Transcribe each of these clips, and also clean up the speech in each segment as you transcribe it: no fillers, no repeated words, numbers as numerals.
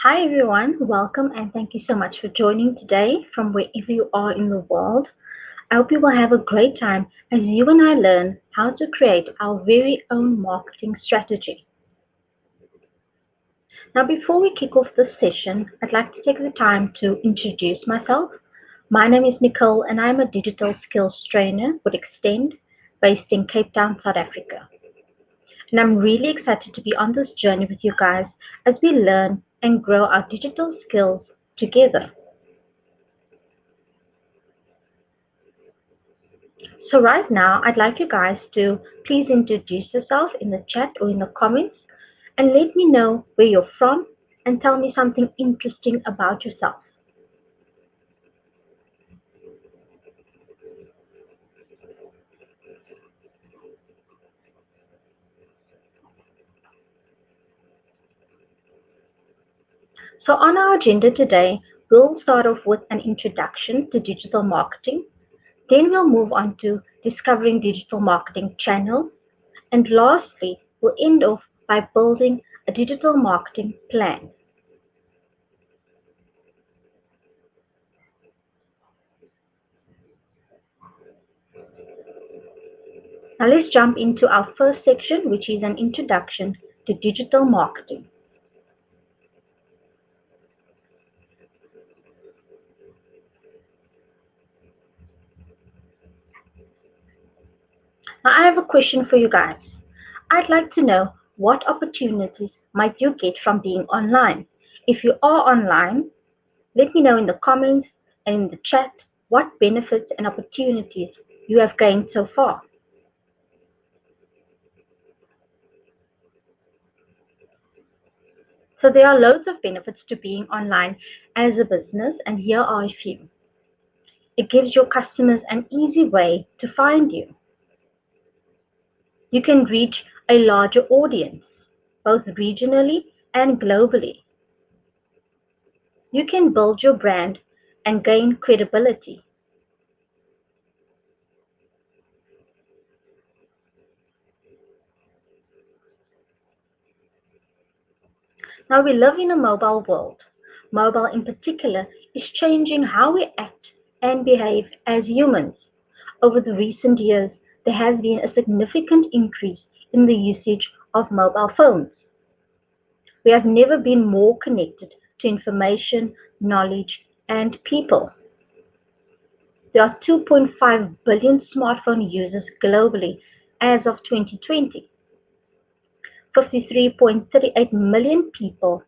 Hi everyone, welcome and thank you so much for joining today from wherever you are in the world. I hope you will have a great time as you and I learn how to create our very own marketing strategy. Now, before we kick off this session, I'd like to take the time to introduce myself. My name is Nicole and I'm a digital skills trainer with Extend based in Cape Town, South Africa. And I'm really excited to be on this journey with you guys as we learn and grow our digital skills together. So right now, I'd like you guys to please introduce yourself in the chat or in the comments and let me know where you're from and tell me something interesting about yourself. So on our agenda today, we'll start off with an introduction to digital marketing. Then we'll move on to discovering digital marketing channels. And lastly, we'll end off by building a digital marketing plan. Now let's jump into our first section, which is an introduction to digital marketing. Now I have a question for you guys. I'd like to know what opportunities might you get from being online? If you are online, let me know in the comments and in the chat what benefits and opportunities you have gained so far. So there are loads of benefits to being online as a business, and here are a few. It gives your customers an easy way to find you. You can reach a larger audience, both regionally and globally. You can build your brand and gain credibility. Now we live in a mobile world. Mobile in particular is changing how we act and behave as humans. Over the recent years, there has been a significant increase in the usage of mobile phones. We have never been more connected to information, knowledge, and people. There are 2.5 billion smartphone users globally as of 2020. 53.38 million people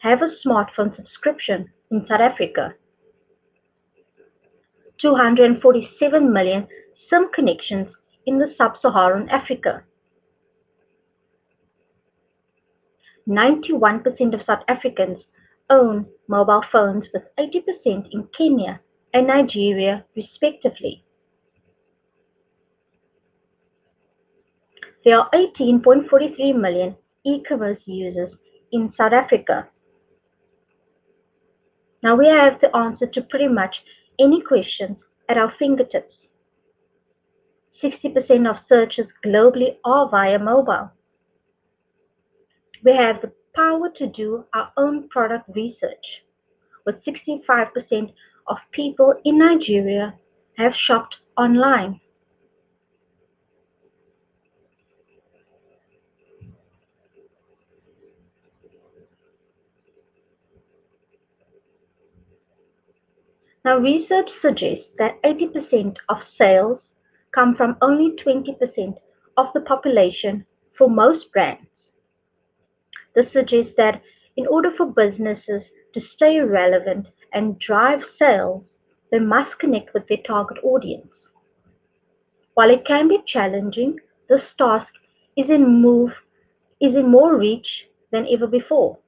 have a smartphone subscription in South Africa. 247 million SIM connections in the sub-Saharan Africa. 91% of South Africans own mobile phones, with 80% in Kenya and Nigeria respectively. There are 18.43 million e-commerce users in South Africa. Now we have the answer to pretty much any question at our fingertips. 60% of searches globally are via mobile. We have the power to do our own product research, with 65% of people in Nigeria have shopped online. Now research suggests that 80% of sales come from only 20% of the population for most brands. This suggests that in order for businesses to stay relevant and drive sales, they must connect with their target audience. While it can be challenging, this task is in more reach than ever before.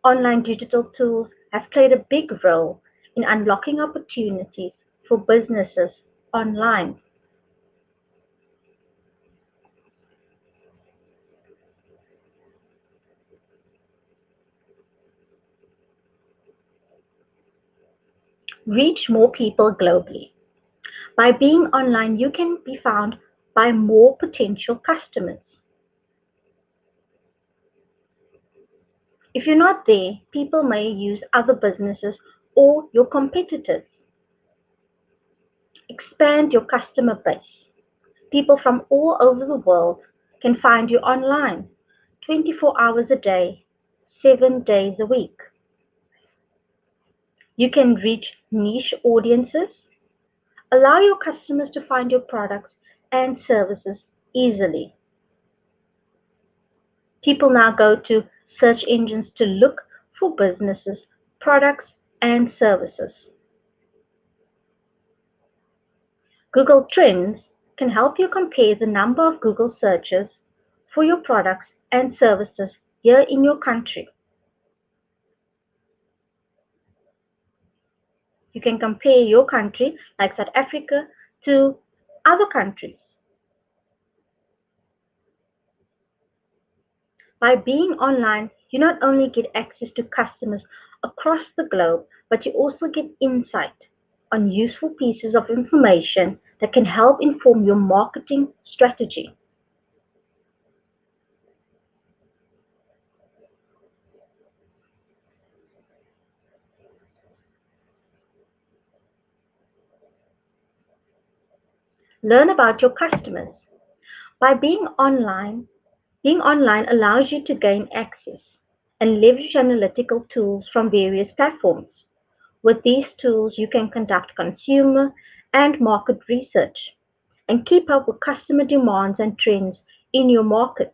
Online digital tools have played a big role in unlocking opportunities for businesses online. Reach more people globally. By being online, you can be found by more potential customers. If you're not there, people may use other businesses or your competitors. Expand your customer base. People from all over the world can find you online 24 hours a day, 7 days a week. You can reach niche audiences. Allow your customers to find your products and services easily. People now go to search engines to look for businesses, products, and services. Google Trends can help you compare the number of Google searches for your products and services here in your country. You can compare your country, like South Africa, to other countries. By being online, you not only get access to customers across the globe, but you also get insight on useful pieces of information that can help inform your marketing strategy. Learn about your customers. By being online allows you to gain access and leverage analytical tools from various platforms. With these tools, you can conduct consumer and market research and keep up with customer demands and trends in your market.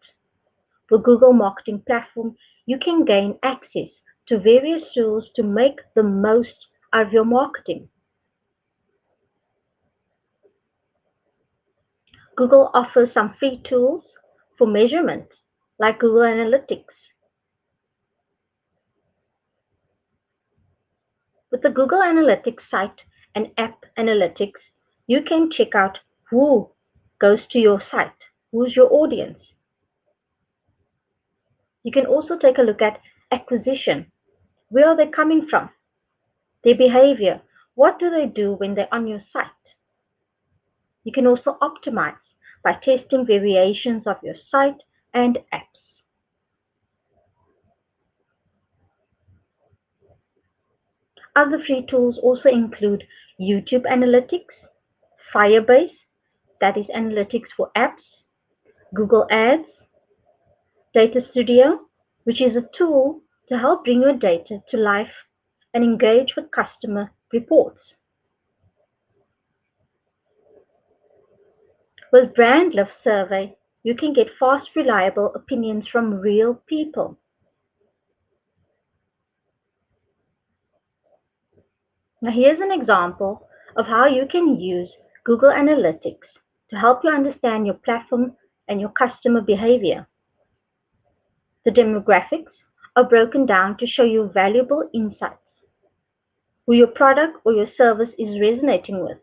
With Google Marketing Platform, you can gain access to various tools to make the most of your marketing. Google offers some free tools for measurement, like Google Analytics. With the Google Analytics site and app analytics, you can check out who goes to your site, who's your audience. You can also take a look at acquisition. Where are they coming from? Their behavior. What do they do when they're on your site? You can also optimize by testing variations of your site and apps. Other free tools also include YouTube Analytics, Firebase, that is analytics for apps, Google Ads, Data Studio, which is a tool to help bring your data to life and engage with customer reports. With Brand Love Survey, you can get fast, reliable opinions from real people. Now, here's an example of how you can use Google Analytics to help you understand your platform and your customer behavior. The demographics are broken down to show you valuable insights, who your product or your service is resonating with.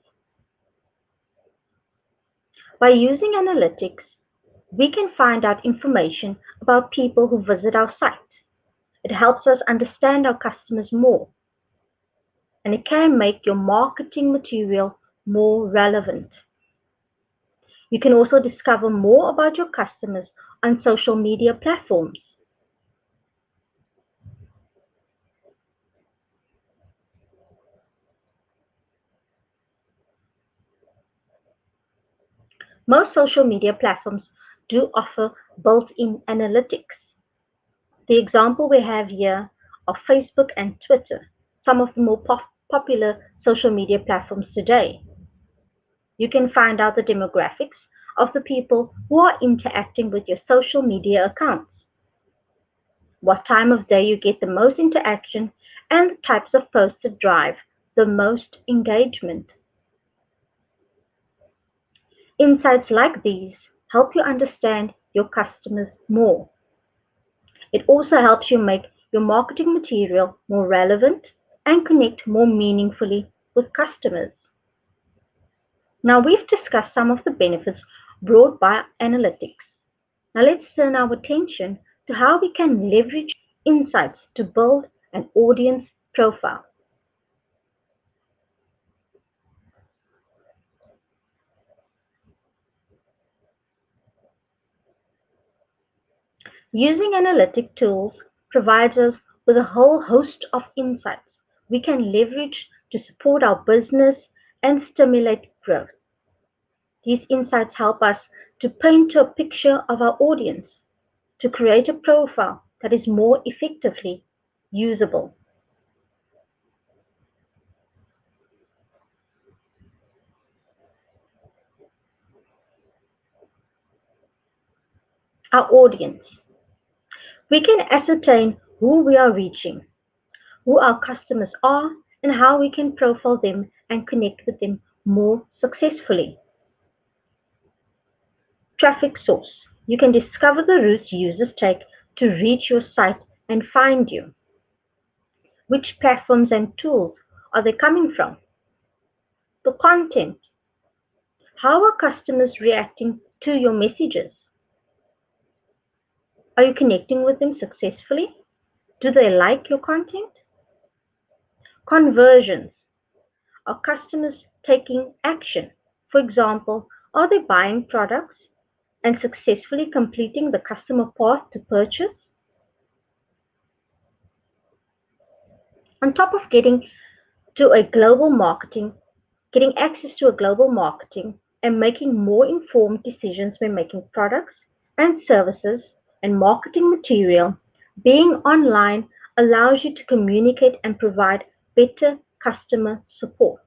By using analytics, we can find out information about people who visit our site. It helps us understand our customers more, and it can make your marketing material more relevant. You can also discover more about your customers on social media platforms. Most social media platforms do offer built-in analytics. The example we have here are Facebook and Twitter, some of the more popular social media platforms today. You can find out the demographics of the people who are interacting with your social media accounts, what time of day you get the most interaction, and the types of posts that drive the most engagement. Insights like these help you understand your customers more. It also helps you make your marketing material more relevant and connect more meaningfully with customers. Now we've discussed some of the benefits brought by analytics. Now let's turn our attention to how we can leverage insights to build an audience profile. Using analytic tools provides us with a whole host of insights we can leverage to support our business and stimulate growth. These insights help us to paint a picture of our audience, to create a profile that is more effectively usable. Our audience. We can ascertain who we are reaching, who our customers are, and how we can profile them and connect with them more successfully. Traffic source. You can discover the routes users take to reach your site and find you. Which platforms and tools are they coming from? The content. How are customers reacting to your messages? Are you connecting with them successfully? Do they like your content? Conversions. Are customers taking action? For example, are they buying products and successfully completing the customer path to purchase? On top of to a global marketing, getting access to a global marketing and making more informed decisions when making products and services and marketing material, being online allows you to communicate and provide better customer support.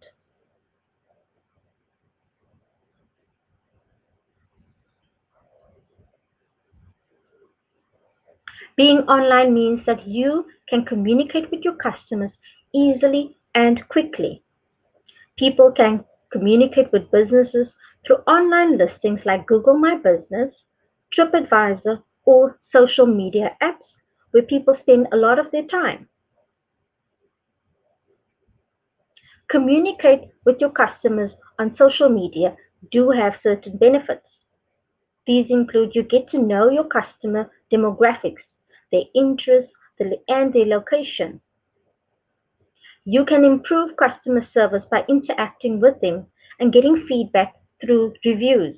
Being online means that you can communicate with your customers easily and quickly. People can communicate with businesses through online listings like Google My Business, TripAdvisor, or social media apps where people spend a lot of their time. Communicate with your customers on social media do have certain benefits. These include you get to know your customer demographics, their interests, and their location. You can improve customer service by interacting with them and getting feedback through reviews.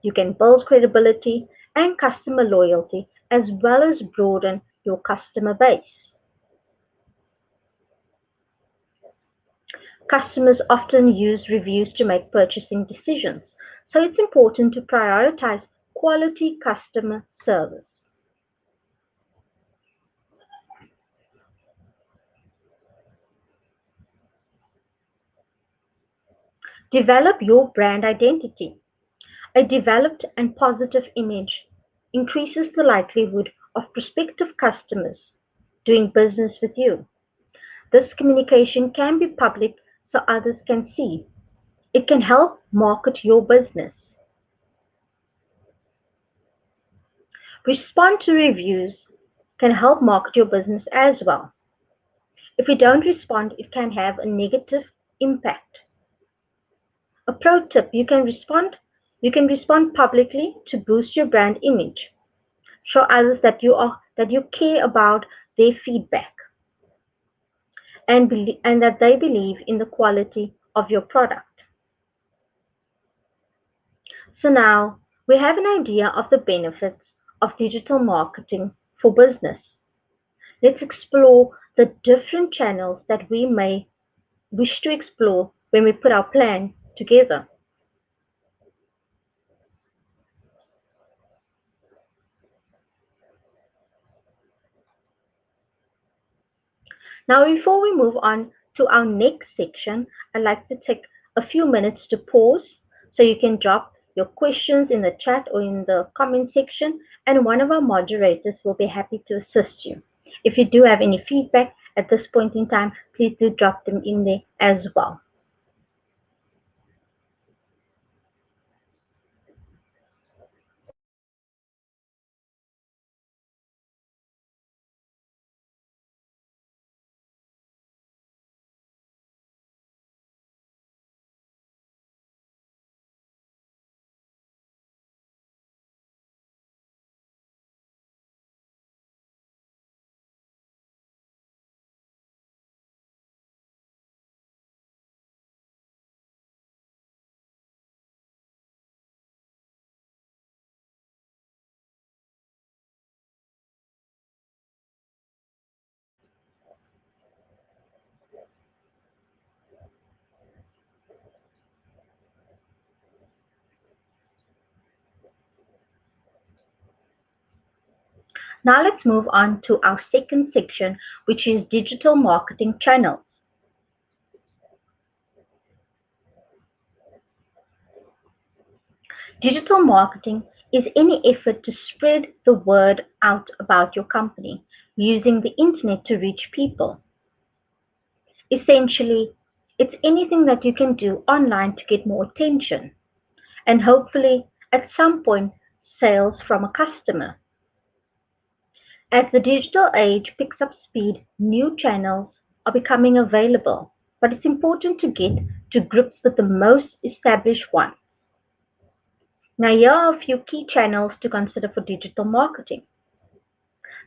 You can build credibility and customer loyalty as well as broaden your customer base. Customers often use reviews to make purchasing decisions, so it's important to prioritize quality customer service. Develop your brand identity. A developed and positive image increases the likelihood of prospective customers doing business with you. This communication can be public so others can see. It can help market your business. Respond to reviews can help market your business as well. If you don't respond, it can have a negative impact. A pro tip, you can respond publicly to boost your brand image. Show others that you care about their feedback and that they believe in the quality of your product. So now we have an idea of the benefits of digital marketing for business. Let's explore the different channels that we may wish to explore when we put our plan together. Now, before we move on to our next section, I'd like to take a few minutes to pause so you can drop your questions in the chat or in the comment section, and one of our moderators will be happy to assist you. If you do have any feedback at this point in time, please do drop them in there as well. Now let's move on to our second section, which is digital marketing channels. Digital marketing is any effort to spread the word out about your company using the internet to reach people. Essentially, it's anything that you can do online to get more attention and hopefully at some point sales from a customer. As the digital age picks up speed, new channels are becoming available, but it's important to get to grips with the most established ones. Now, here are a few key channels to consider for digital marketing.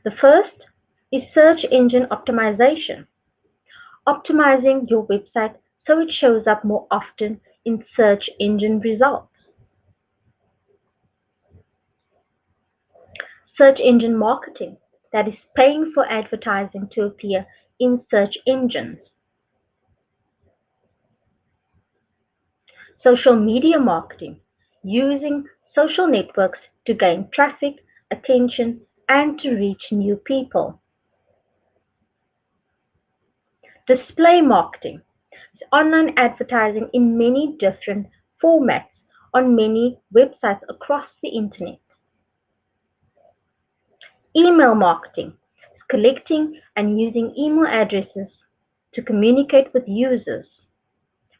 The first is search engine optimization, optimizing your website so it shows up more often in search engine results. Search engine marketing, that is paying for advertising to appear in search engines. Social media marketing, using social networks to gain traffic, attention, and to reach new people. Display marketing is online advertising in many different formats on many websites across the internet. Email marketing is collecting and using email addresses to communicate with users.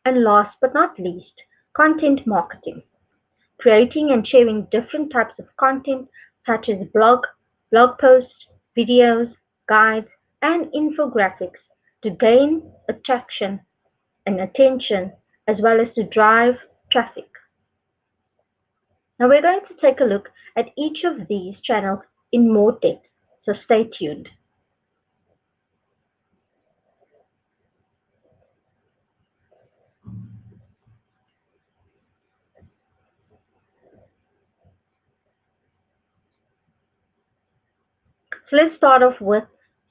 And last but not least, content marketing, creating and sharing different types of content such as blog posts, videos, guides, and infographics to gain attraction and attention as well as to drive traffic. Now we're going to take a look at each of these channels in more depth, so stay tuned. So let's start off with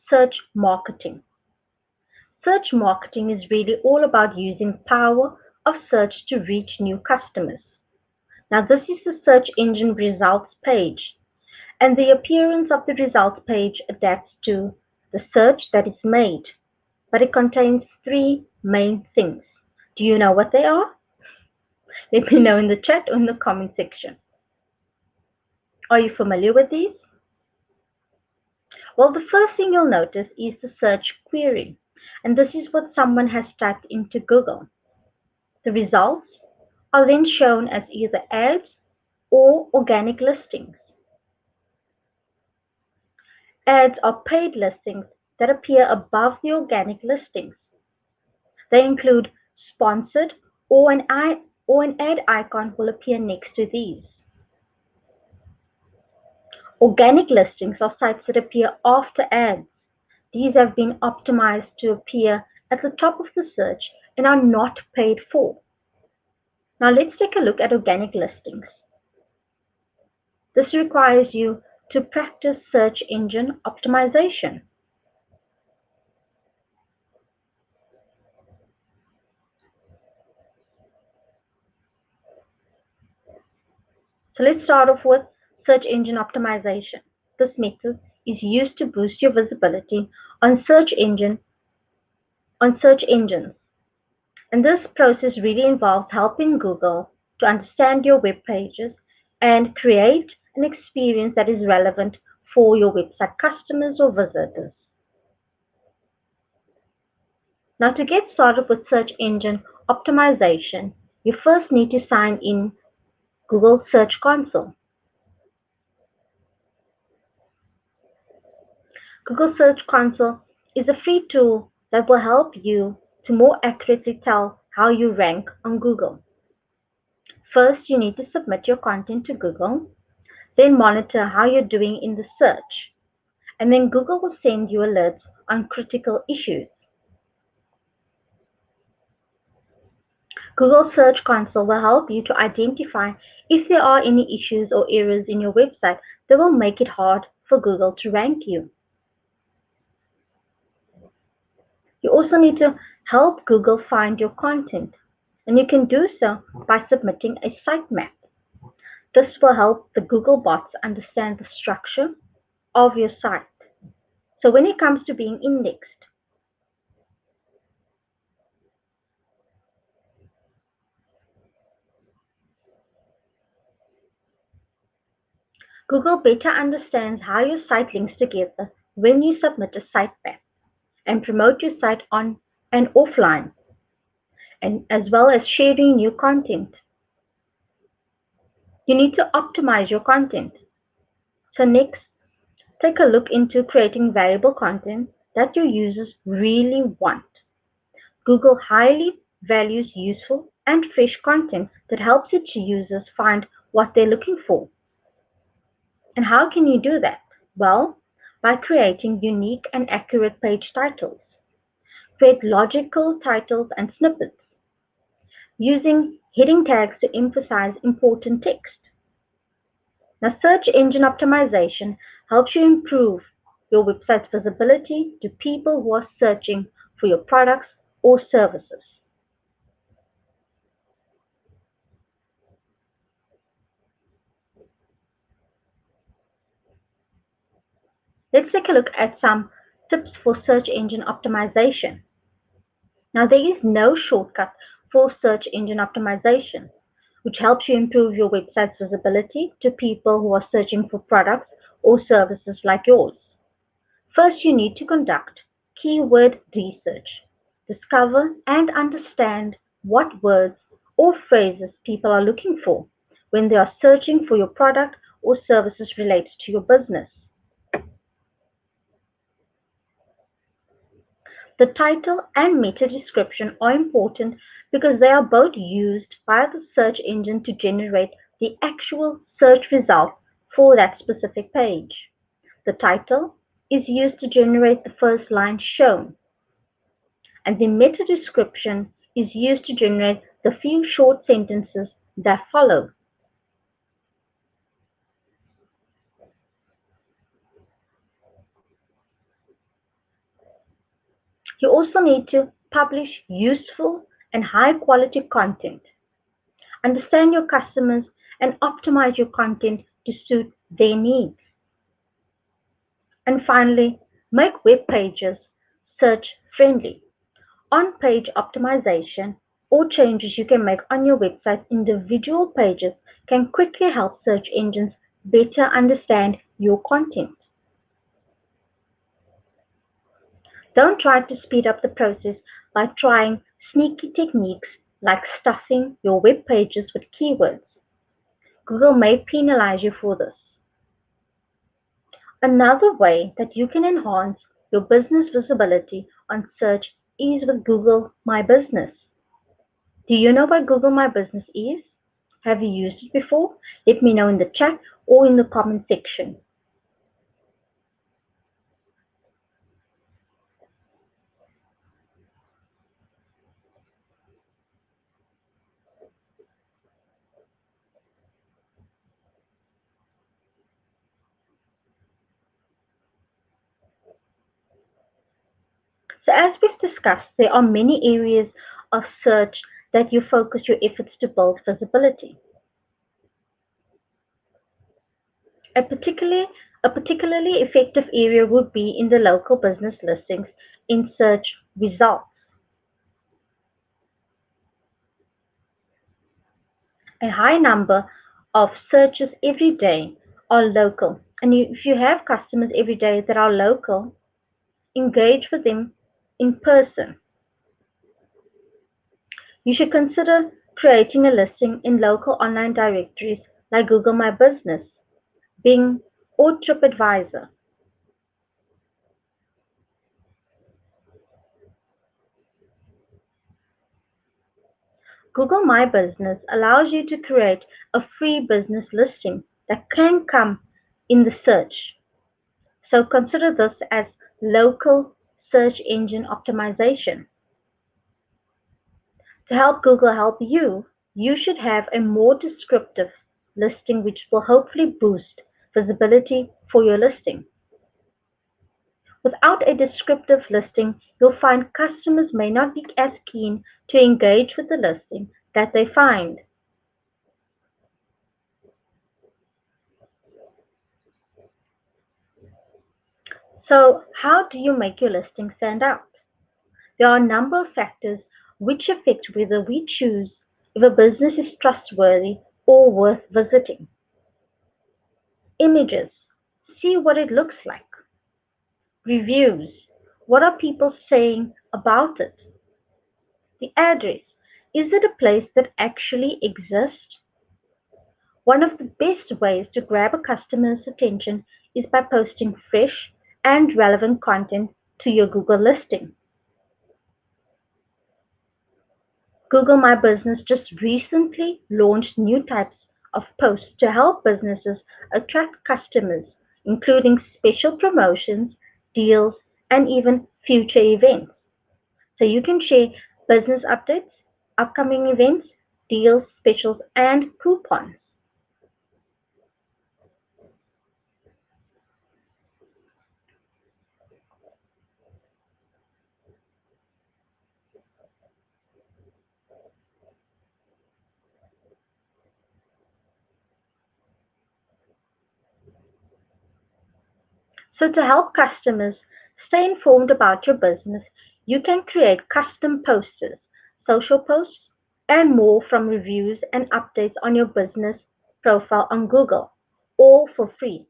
search marketing. Search marketing is really all about using power of search to reach new customers. Now this is the search engine results page, and the appearance of the results page adapts to the search that is made, but it contains three main things. Do you know what they are? Let me know in the chat or in the comment section. Are you familiar with these? Well, the first thing you'll notice is the search query, and this is what someone has typed into Google. The results are then shown as either ads or organic listings. Ads are paid listings that appear above the organic listings. They include sponsored or an ad icon will appear next to these. Organic listings are sites that appear after ads. These have been optimized to appear at the top of the search and are not paid for. Now let's take a look at organic listings. This requires you to practice search engine optimization. So let's start off with search engine optimization. This method is used to boost your visibility on search engines. And this process really involves helping Google to understand your web pages and create an experience that is relevant for your website customers or visitors. Now to get started with search engine optimization, you first need to sign in Google Search Console. Google Search Console is a free tool that will help you to more accurately tell how you rank on Google. First, you need to submit your content to Google, then monitor how you're doing in the search, and then Google will send you alerts on critical issues. Google Search Console will help you to identify if there are any issues or errors in your website that will make it hard for Google to rank you. You also need to help Google find your content, and you can do so by submitting a sitemap. This will help the Google bots understand the structure of your site. So when it comes to being indexed, Google better understands how your site links together when you submit a sitemap and promote your site on and offline, and as well as sharing new content. You need to optimize your content. So next, take a look into creating valuable content that your users really want. Google highly values useful and fresh content that helps its users find what they're looking for. And how can you do that? Well, by creating unique and accurate page titles. Create logical titles and snippets, using heading tags to emphasize important text. Now, search engine optimization helps you improve your website's visibility to people who are searching for your products or services. Let's take a look at some tips for search engine optimization. Now, there is no shortcut for search engine optimization, which helps you improve your website's visibility to people who are searching for products or services like yours. First, you need to conduct keyword research. Discover and understand what words or phrases people are looking for when they are searching for your product or services related to your business. The title and meta description are important because they are both used by the search engine to generate the actual search result for that specific page. The title is used to generate the first line shown, and the meta description is used to generate the few short sentences that follow. You also need to publish useful and high quality content. Understand your customers and optimize your content to suit their needs. And finally, make web pages search friendly. On page optimization or changes you can make on your website's individual pages can quickly help search engines better understand your content. Don't try to speed up the process by trying sneaky techniques like stuffing your web pages with keywords. Google may penalize you for this. Another way that you can enhance your business visibility on search is with Google My Business. Do you know what Google My Business is? Have you used it before? Let me know in the chat or in the comment section. So as we've discussed, there are many areas of search that you focus your efforts to build visibility. A particularly, a particularly effective area would be in the local business listings in search results. A high number of searches every day are local. And if you have customers every day that are local, engage with them in person. You should consider creating a listing in local online directories like Google My Business, Bing, or TripAdvisor. Google My Business allows you to create a free business listing that can come in the search. So consider this as local search engine optimization. To help Google help you, you should have a more descriptive listing which will hopefully boost visibility for your listing. Without a descriptive listing, you'll find customers may not be as keen to engage with the listing that they find. So, how do you make your listing stand out? There are a number of factors which affect whether we choose if a business is trustworthy or worth visiting. Images. See what it looks like. Reviews. What are people saying about it? The address. Is it a place that actually exists? One of the best ways to grab a customer's attention is by posting fresh and relevant content to your Google listing. Google My Business just recently launched new types of posts to help businesses attract customers, including special promotions, deals, and even future events. So you can share business updates, upcoming events, deals, specials, and coupons. So to help customers stay informed about your business, you can create custom posters, social posts, and more from reviews and updates on your business profile on Google, all for free.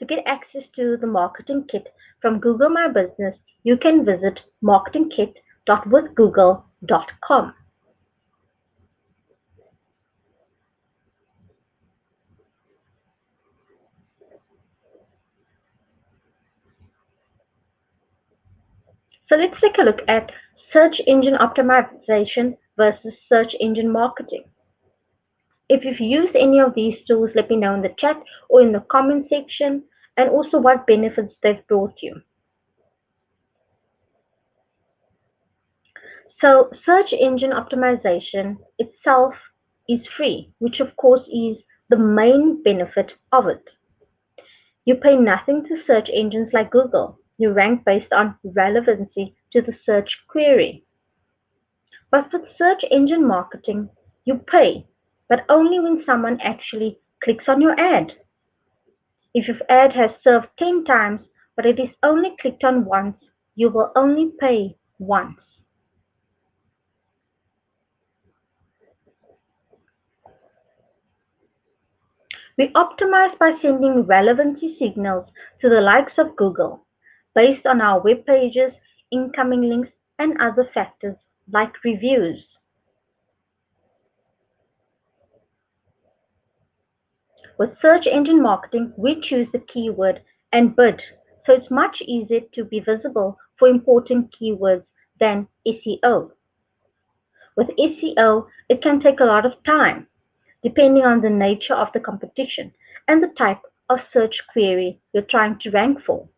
To get access to the marketing kit from Google My Business, you can visit marketingkit.withgoogle.com. So let's take a look at search engine optimization versus search engine marketing. If you've used any of these tools, let me know in the chat or in the comment section, and also what benefits they've brought you. So, search engine optimization itself is free, which of course is the main benefit of it. You pay nothing to search engines like Google. You rank based on relevancy to the search query. But with search engine marketing, you pay, but only when someone actually clicks on your ad. If your ad has served 10 times but it is only clicked on once, you will only pay once. We optimize by sending relevancy signals to the likes of Google based on our web pages, incoming links, and other factors like reviews. With search engine marketing, we choose the keyword and bid, so it's much easier to be visible for important keywords than SEO. With SEO, it can take a lot of time, depending on the nature of the competition and the type of search query you're trying to rank for.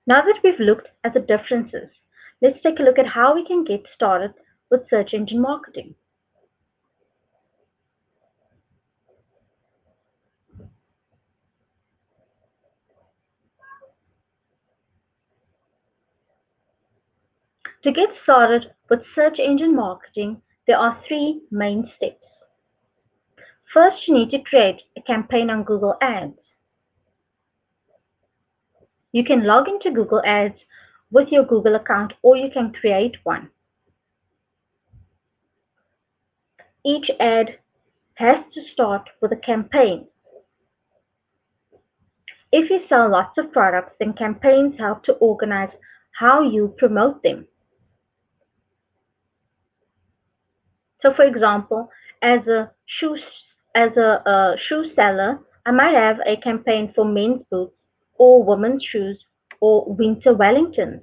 Now that we've looked at the differences, let's take a look at how we can get started with search engine marketing. To get started with search engine marketing, there are three main steps. First, you need to create a campaign on Google Ads. You can log into Google Ads with your Google account or you can create one. Each ad has to start with a campaign. If you sell lots of products, then campaigns help to organize how you promote them. So, for example, as a shoe shoe seller, I might have a campaign for men's boots or women's shoes or winter Wellingtons.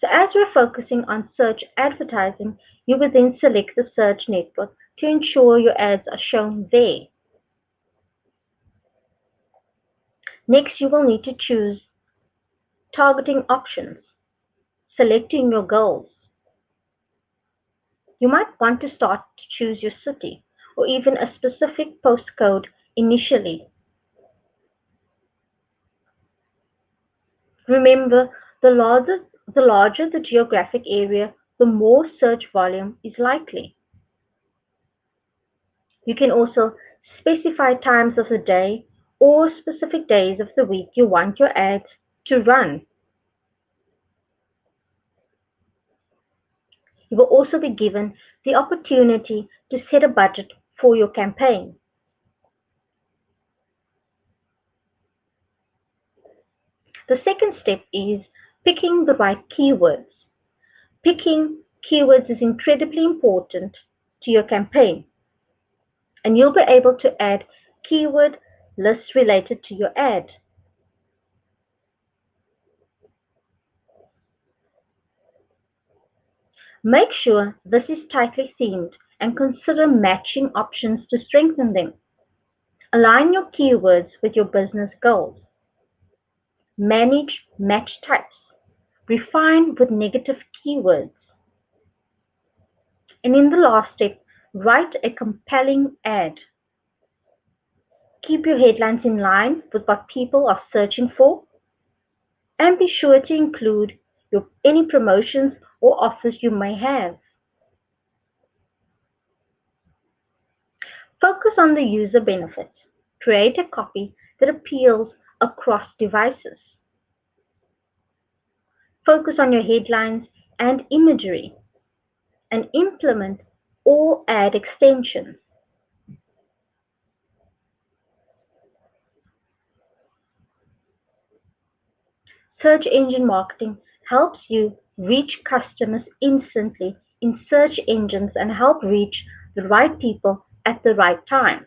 So, as we're focusing on search advertising, you will then select the search network to ensure your ads are shown there. Next, you will need to choose targeting options, selecting your goals. You might want to start to choose your city or even a specific postcode initially. Remember, the larger the geographic area, the more search volume is likely. You can also specify times of the day or specific days of the week you want your ads to run. You will also be given the opportunity to set a budget for your campaign. The second step is picking the right keywords. Picking keywords is incredibly important to your campaign, and you'll be able to add keyword lists related to your ad. Make sure this is tightly themed and consider matching options to strengthen them. Align your keywords with your business goals. Manage match types. Refine with negative keywords. And in the last step, write a compelling ad. Keep your headlines in line with what people are searching for, and be sure to include any promotions or offers you may have. Focus on the user benefits. Create a copy that appeals across devices. Focus on your headlines and imagery, and implement or add extensions. Search engine marketing helps you reach customers instantly in search engines and help reach the right people at the right time.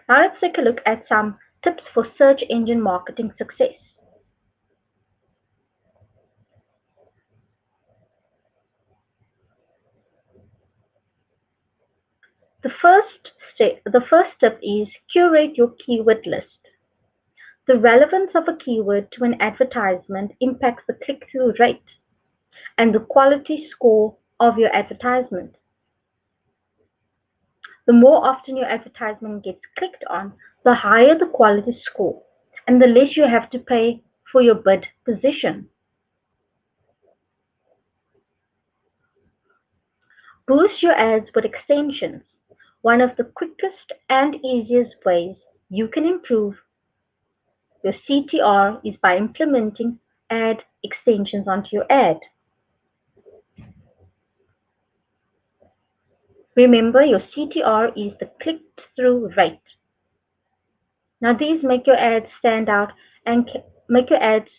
Now let's take a look at some tips for search engine marketing success. The first tip is curate your keyword list. The relevance of a keyword to an advertisement impacts the click-through rate and the quality score of your advertisement. The more often your advertisement gets clicked on, the higher the quality score and the less you have to pay for your bid position. Boost your ads with extensions. One of the quickest and easiest ways you can improve your CTR is by implementing ad extensions onto your ad. Remember, your CTR is the click-through rate. Now these make your ads stand out and make your ads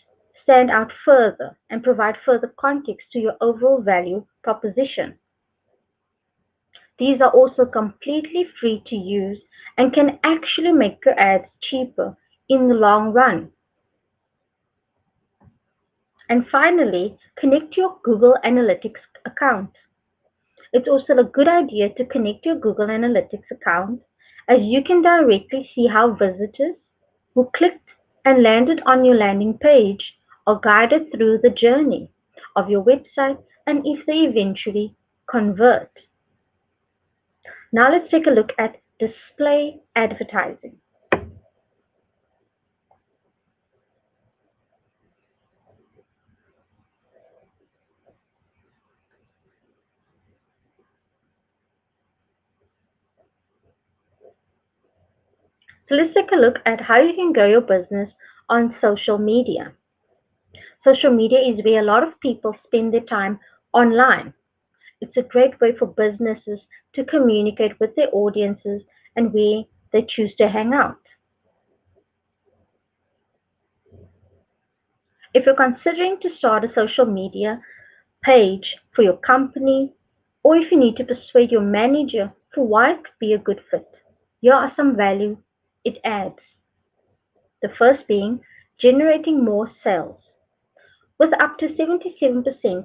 stand out further and provide further context to your overall value proposition. These are also completely free to use and can actually make your ads cheaper in the long run. And finally, connect your Google Analytics account. It's also a good idea to connect your Google Analytics account, as you can directly see how visitors who clicked and landed on your landing page are guided through the journey of your website and if they eventually convert. Now let's take a look at display advertising. So let's take a look at how you can grow your business on social media. Social media is where a lot of people spend their time online. It's a great way for businesses to communicate with their audiences and where they choose to hang out. If you're considering to start a social media page for your company, or if you need to persuade your manager for why it could be a good fit, here are some value it adds. The first being generating more sales. With up to 77%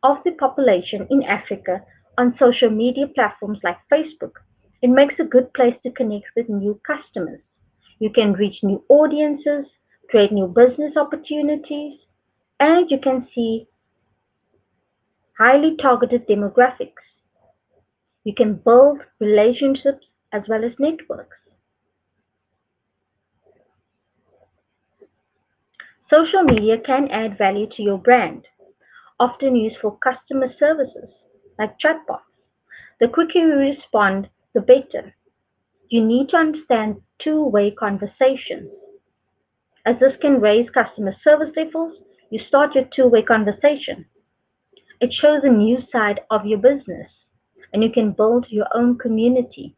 of the population in Africa on social media platforms like Facebook, it makes a good place to connect with new customers. You can reach new audiences, create new business opportunities, and you can see highly targeted demographics. You can build relationships as well as networks. Social media can add value to your brand, often used for customer services like chatbots. The quicker you respond, the better. You need to understand two-way conversations. As this can raise customer service levels, you start your two-way conversation. It shows a new side of your business, and you can build your own community.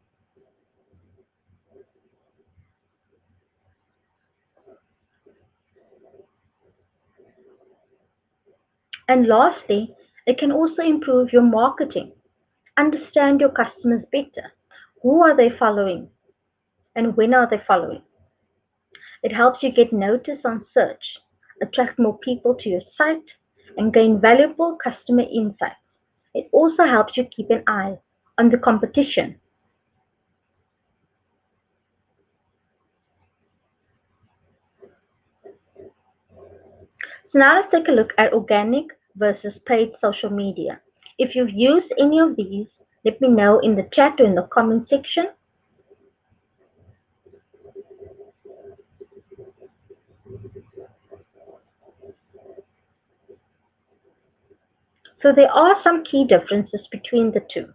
And lastly, it can also improve your marketing. Understand your customers better. Who are they following and when are they following? It helps you get noticed on search, attract more people to your site, and gain valuable customer insights. It also helps you keep an eye on the competition. So now let's take a look at organic versus paid social media. If you've used any of these, let me know in the chat or in the comment section. So there are some key differences between the two.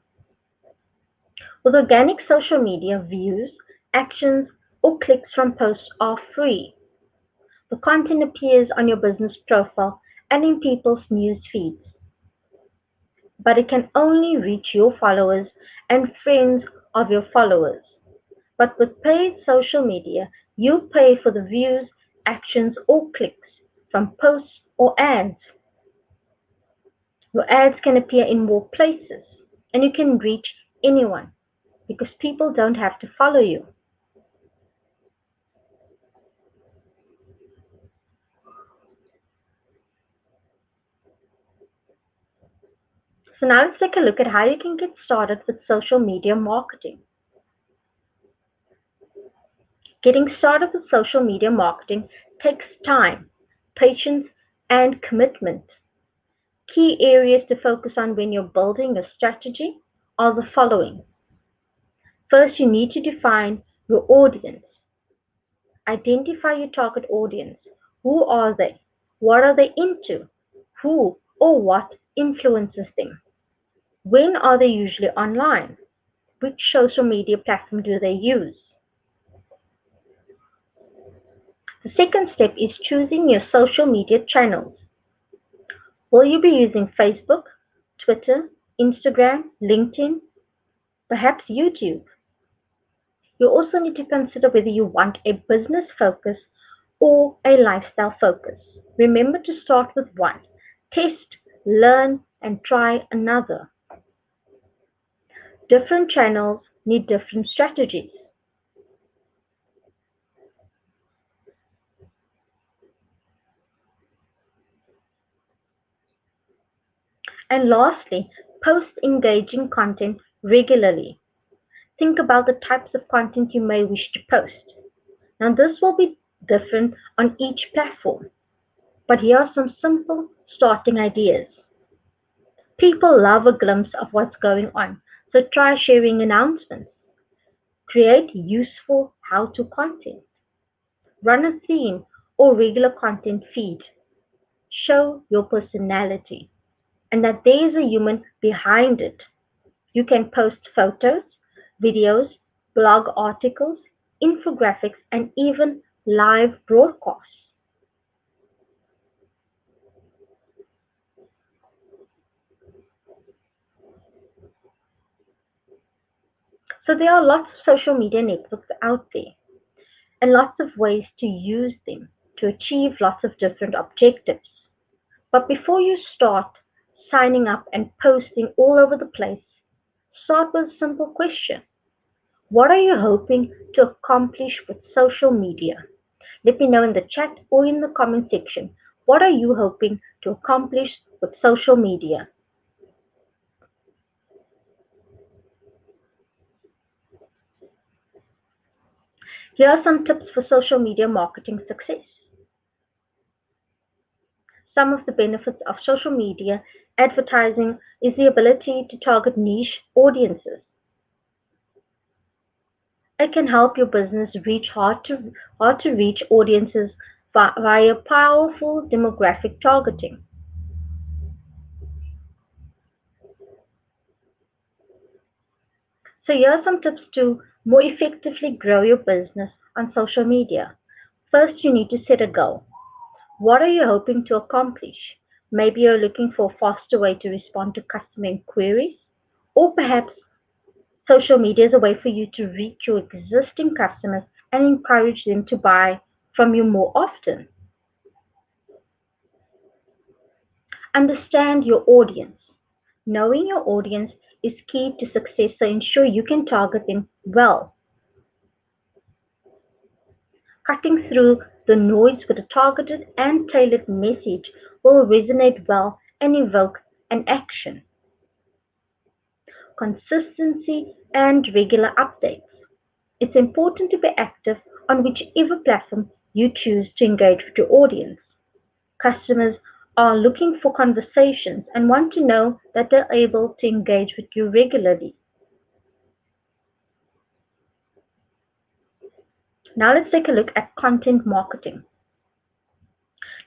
With organic social media, views, actions, or clicks from posts are free. The content appears on your business profile and in people's news feeds, but it can only reach your followers and friends of your followers. But with paid social media, you pay for the views, actions, or clicks from posts or ads. Your ads can appear in more places, and you can reach anyone because people don't have to follow you. So now let's take a look at how you can get started with social media marketing. Getting started with social media marketing takes time, patience, and commitment. Key areas to focus on when you're building a strategy are the following. First, you need to define your audience. Identify your target audience. Who are they? What are they into? Who or what influences them? When are they usually online? Which social media platform do they use? The second step is choosing your social media channels. Will you be using Facebook, Twitter, Instagram, LinkedIn, perhaps YouTube? You also need to consider whether you want a business focus or a lifestyle focus. Remember to start with one. Test, learn, and try another. Different channels need different strategies. And lastly, post engaging content regularly. Think about the types of content you may wish to post. Now, this will be different on each platform, but here are some simple starting ideas. People love a glimpse of what's going on, so try sharing announcements. Create useful how-to content. Run a theme or regular content feed. Show your personality and that there is a human behind it. You can post photos, videos, blog articles, infographics, and even live broadcasts. So there are lots of social media networks out there and lots of ways to use them to achieve lots of different objectives. But before you start signing up and posting all over the place, start with a simple question. What are you hoping to accomplish with social media? Let me know in the chat or in the comment section. What are you hoping to accomplish with social media? Here are some tips for social media marketing success. Some of the benefits of social media advertising is the ability to target niche audiences. It can help your business reach hard to reach audiences via powerful demographic targeting. So here are some tips to more effectively grow your business on social media. First, you need to set a goal. What are you hoping to accomplish? Maybe you're looking for a faster way to respond to customer inquiries, or perhaps social media is a way for you to reach your existing customers and encourage them to buy from you more often. Understand your audience. Knowing your audience is key to success, so ensure you can target them well. Cutting through the noise with a targeted and tailored message will resonate well and evoke an action. Consistency and regular updates. It's important to be active on whichever platform you choose to engage with your audience. Customers are looking for conversations and want to know that they're able to engage with you regularly. Now let's take a look at content marketing.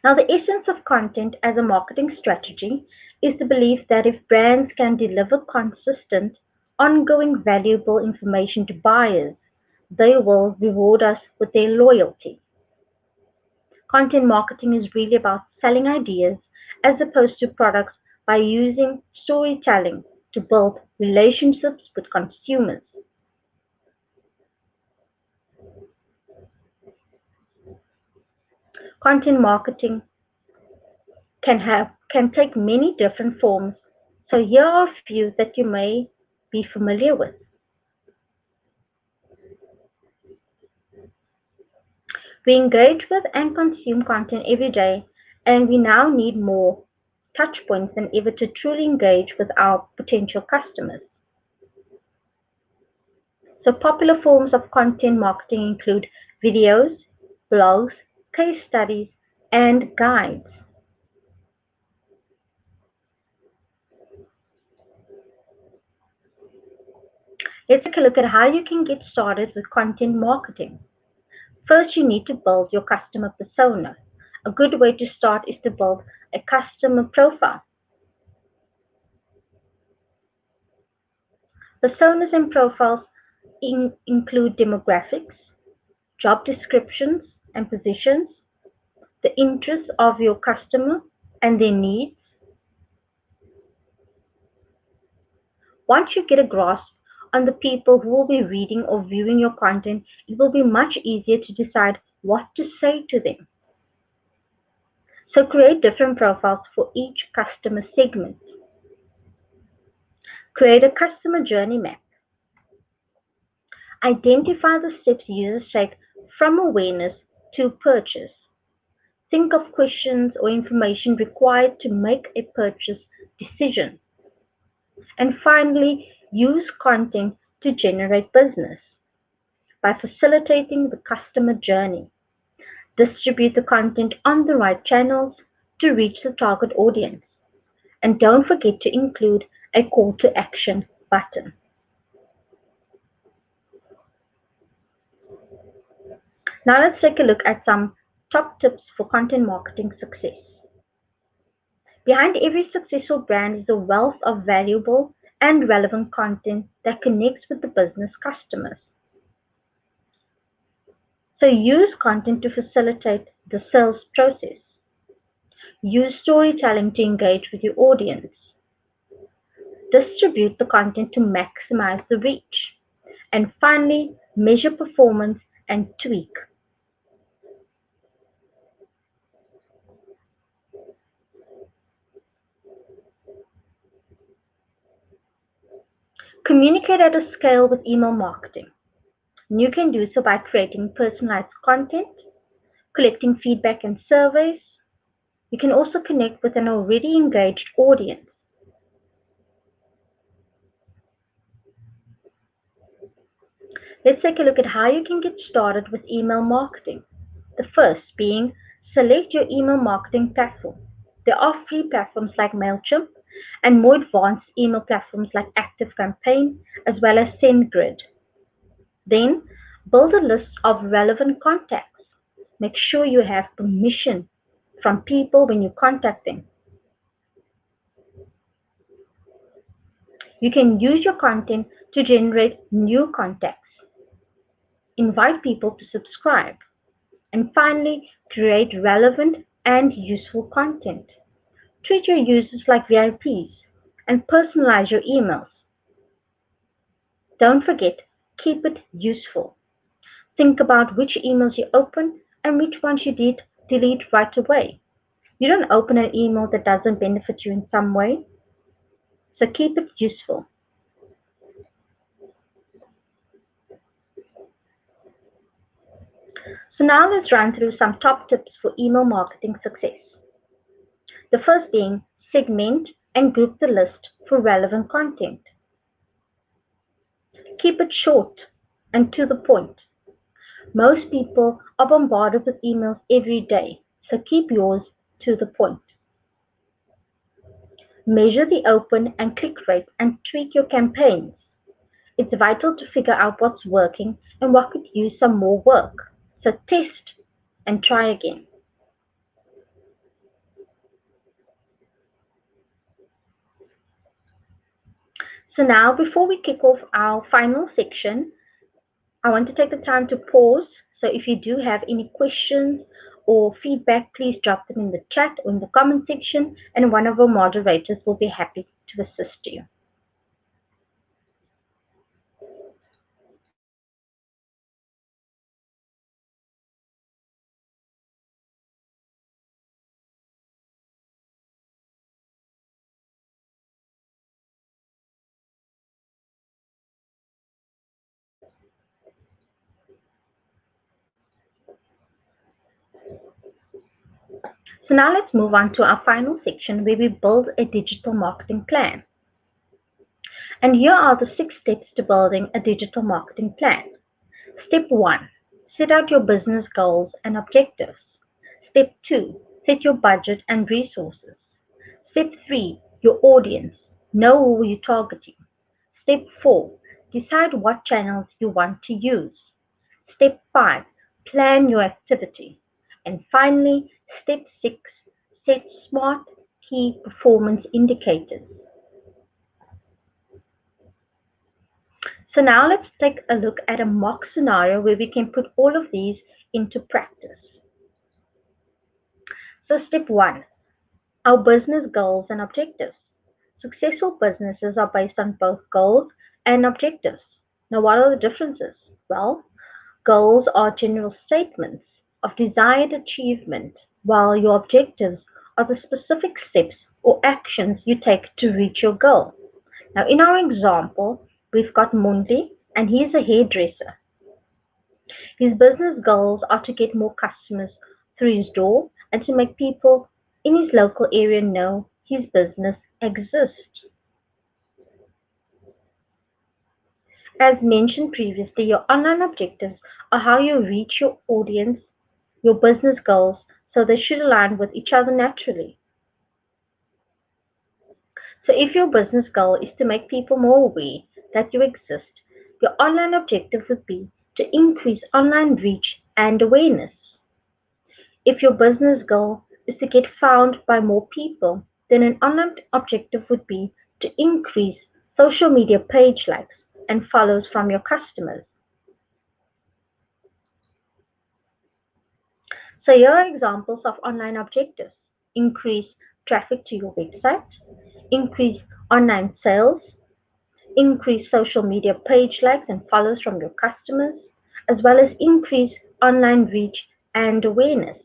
Now, the essence of content as a marketing strategy is the belief that if brands can deliver consistent, ongoing, valuable information to buyers, they will reward us with their loyalty. Content marketing is really about selling ideas as opposed to products by using storytelling to build relationships with consumers. Content marketing can take many different forms. So here are a few that you may be familiar with. We engage with and consume content every day, and we now need more touch points than ever to truly engage with our potential customers. So popular forms of content marketing include videos, blogs, case studies, and guides. Let's take a look at how you can get started with content marketing. First, you need to build your customer persona. A good way to start is to build a customer profile. Personas and profiles include demographics, job descriptions and positions, the interests of your customer and their needs. Once you get a grasp on the people who will be reading or viewing your content, it will be much easier to decide what to say to them. So create different profiles for each customer segment. Create a customer journey map. Identify the steps users take from awareness to purchase. Think of questions or information required to make a purchase decision. And finally, use content to generate business by facilitating the customer journey. Distribute the content on the right channels to reach the target audience. And don't forget to include a call to action button. Now let's take a look at some top tips for content marketing success. Behind every successful brand is a wealth of valuable and relevant content that connects with the business customers. So use content to facilitate the sales process. Use storytelling to engage with your audience. Distribute the content to maximize the reach. And finally, measure performance and tweak. Communicate at a scale with email marketing. You can do so by creating personalized content, collecting feedback and surveys. You can also connect with an already engaged audience. Let's take a look at how you can get started with email marketing. The first being select your email marketing platform. There are free platforms like MailChimp and more advanced email platforms like ActiveCampaign as well as SendGrid. Then build a list of relevant contacts. Make sure you have permission from people when you contact them. You can use your content to generate new contacts, invite people to subscribe, and finally, create relevant and useful content. Treat your users like VIPs and personalize your emails. Don't forget, keep it useful. Think about which emails you open and which ones you delete right away. You don't open an email that doesn't benefit you in some way, so keep it useful. So now let's run through some top tips for email marketing success. The first being segment and group the list for relevant content. Keep it short and to the point. Most people are bombarded with emails every day, so keep yours to the point. Measure the open and click rate and tweak your campaigns. It's vital to figure out what's working and what could use some more work. So test and try again. So now, before we kick off our final section, I want to take the time to pause. So if you do have any questions or feedback, please drop them in the chat or in the comment section, and one of our moderators will be happy to assist you. So now let's move on to our final section where we build a digital marketing plan. And here are the 6 steps to building a digital marketing plan. Step 1, set out your business goals and objectives. Step 2, set your budget and resources. Step 3, your audience. Know who you're targeting. Step 4, decide what channels you want to use. Step 5, plan your activity. And finally, step 6, set smart key performance indicators. So now let's take a look at a mock scenario where we can put all of these into practice. So step 1, our business goals and objectives. Successful businesses are based on both goals and objectives. Now, what are the differences? Well, goals are general statements of desired achievement, while your objectives are the specific steps or actions you take to reach your goal. Now, in our example, we've got Mundi, and he's a hairdresser. His business goals are to get more customers through his door and to make people in his local area know his business exists. As mentioned previously, your online objectives are how you reach your audience, your business goals, so they should align with each other naturally. So if your business goal is to make people more aware that you exist, your online objective would be to increase online reach and awareness. If your business goal is to get found by more people, then an online objective would be to increase social media page likes and follows from your customers. So here are examples of online objectives. Increase traffic to your website, increase online sales, increase social media page likes and follows from your customers, as well as increase online reach and awareness.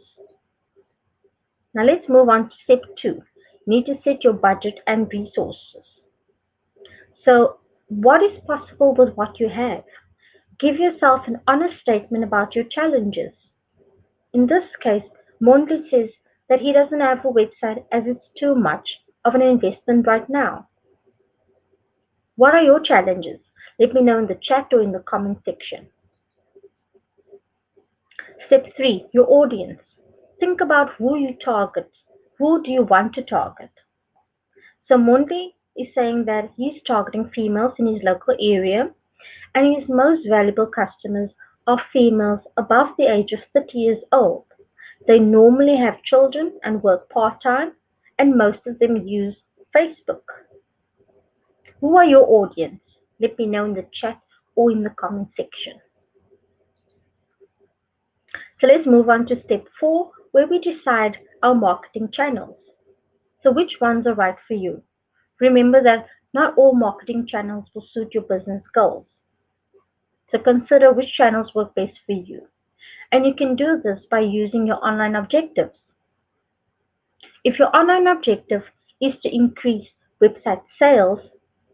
Now let's move on to step 2. You need to set your budget and resources. So what is possible with what you have? Give yourself an honest statement about your challenges. In this case, Monty says that he doesn't have a website as it's too much of an investment right now. What are your challenges? Let me know in the chat or in the comment section. Step 3, your audience. Think about who you target. Who do you want to target? So Monty is saying that he's targeting females in his local area, and his most valuable customers are females above the age of 30 years old. They normally have children and work part-time, and most of them use Facebook. Who are your audience? Let me know in the chat or in the comment section. So let's move on to step 4, where we decide our marketing channels. So which ones are right for you? Remember that not all marketing channels will suit your business goals. So consider which channels work best for you. And you can do this by using your online objectives. If your online objective is to increase website sales,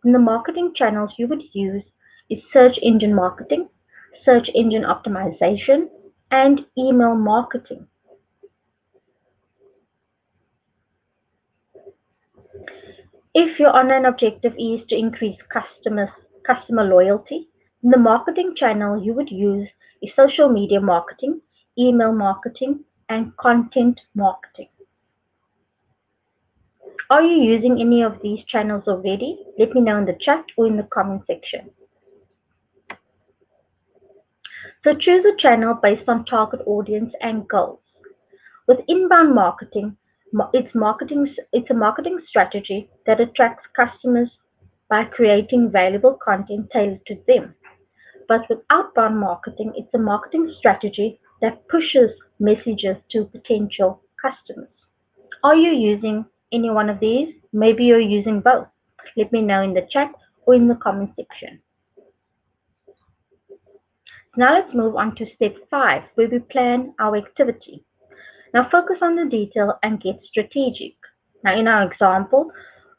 then the marketing channels you would use is search engine marketing, search engine optimization, and email marketing. If your online objective is to increase customer loyalty, then the marketing channel you would use is social media marketing, email marketing, and content marketing. Are you using any of these channels already? Let me know in the chat or in the comment section. So choose a channel based on target audience and goals. With inbound marketing, it's a marketing strategy that attracts customers by creating valuable content tailored to them. But with outbound marketing, it's a marketing strategy that pushes messages to potential customers. Are you using any one of these? Maybe you're using both. Let me know in the chat or in the comment section. Now let's move on to step 5, where we plan our activity. Now focus on the detail and get strategic. Now in our example,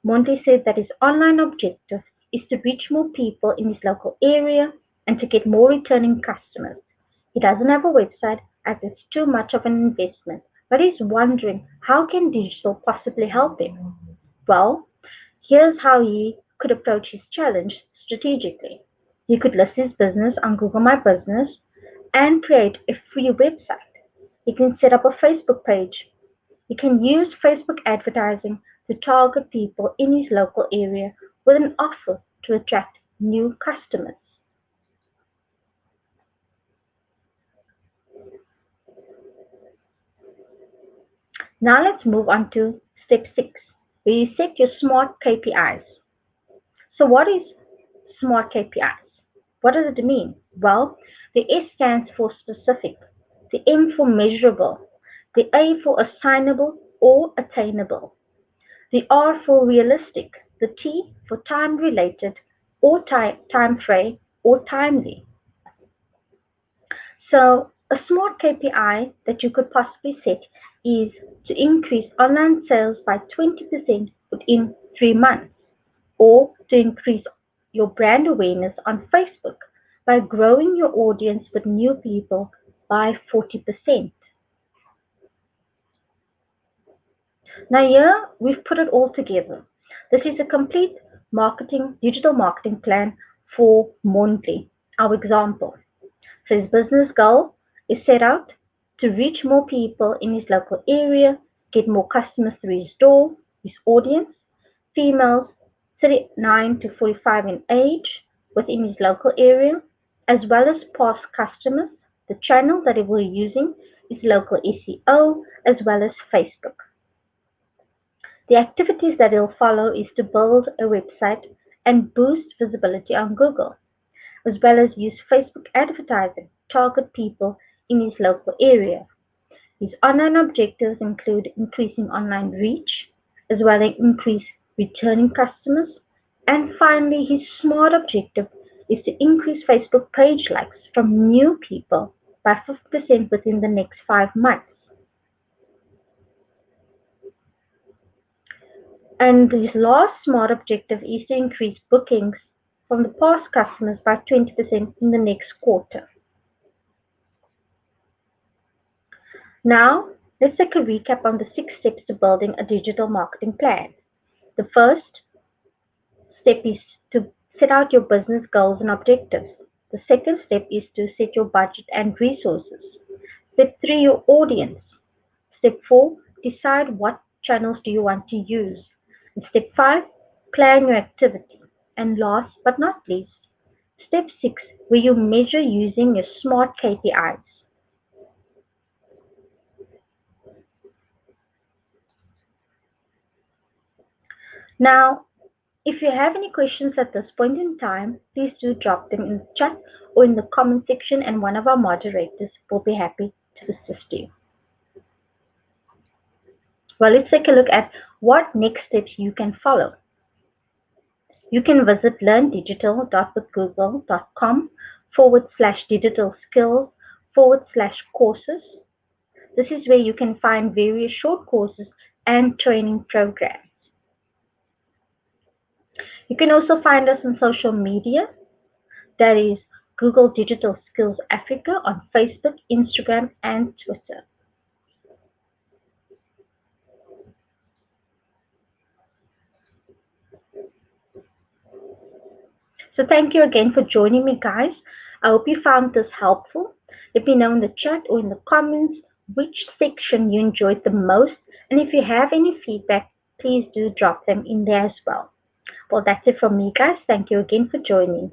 Monte said that his online objective is to reach more people in his local area and to get more returning customers. He doesn't have a website as it's too much of an investment, but he's wondering how can digital possibly help him? Well, here's how he could approach his challenge strategically. He could list his business on Google My Business and create a free website. He can set up a Facebook page. He can use Facebook advertising to target people in his local area with an offer to attract new customers. Now let's move on to step 6, where you set your SMART KPIs. So what is SMART KPIs? What does it mean? Well, the S stands for specific, the M for measurable, the A for assignable or attainable, the R for realistic, the T for time related or time frame or timely. So a SMART KPI that you could possibly set is to increase online sales by 20% within 3 months, or to increase your brand awareness on Facebook by growing your audience with new people by 40%. Now here we've put it all together. This is a complete digital marketing plan for Monthly, our example. So his business goal is set out to reach more people in his local area, get more customers through his door, his audience, females 39 to 45 in age within his local area, as well as past customers. The channel that he will be using is local SEO as well as Facebook. The activities that he'll follow is to build a website and boost visibility on Google, as well as use Facebook advertising to target people in his local area. His online objectives include increasing online reach, as well as increase returning customers. And finally, his SMART objective is to increase Facebook page likes from new people by 50% within the next 5 months. And his last SMART objective is to increase bookings from the past customers by 20% in the next quarter. Now, let's take a recap on the 6 steps to building a digital marketing plan. The first step is to set out your business goals and objectives. The second step is to set your budget and resources. Step 3, your audience. Step 4, decide what channels do you want to use. And step 5, plan your activity. And last but not least, Step 6, where you measure using your SMART KPIs. Now, if you have any questions at this point in time, please do drop them in the chat or in the comment section, and one of our moderators will be happy to assist you. Well, let's take a look at what next steps you can follow. You can visit learndigital.withgoogle.com/digital skills/courses. This is where you can find various short courses and training programs. You can also find us on social media. That is Google Digital Skills Africa on Facebook, Instagram, and Twitter. So thank you again for joining me, guys. I hope you found this helpful. Let me know in the chat or in the comments which section you enjoyed the most. And if you have any feedback, please do drop them in there as well. Well, that's it from me, guys. Thank you again for joining.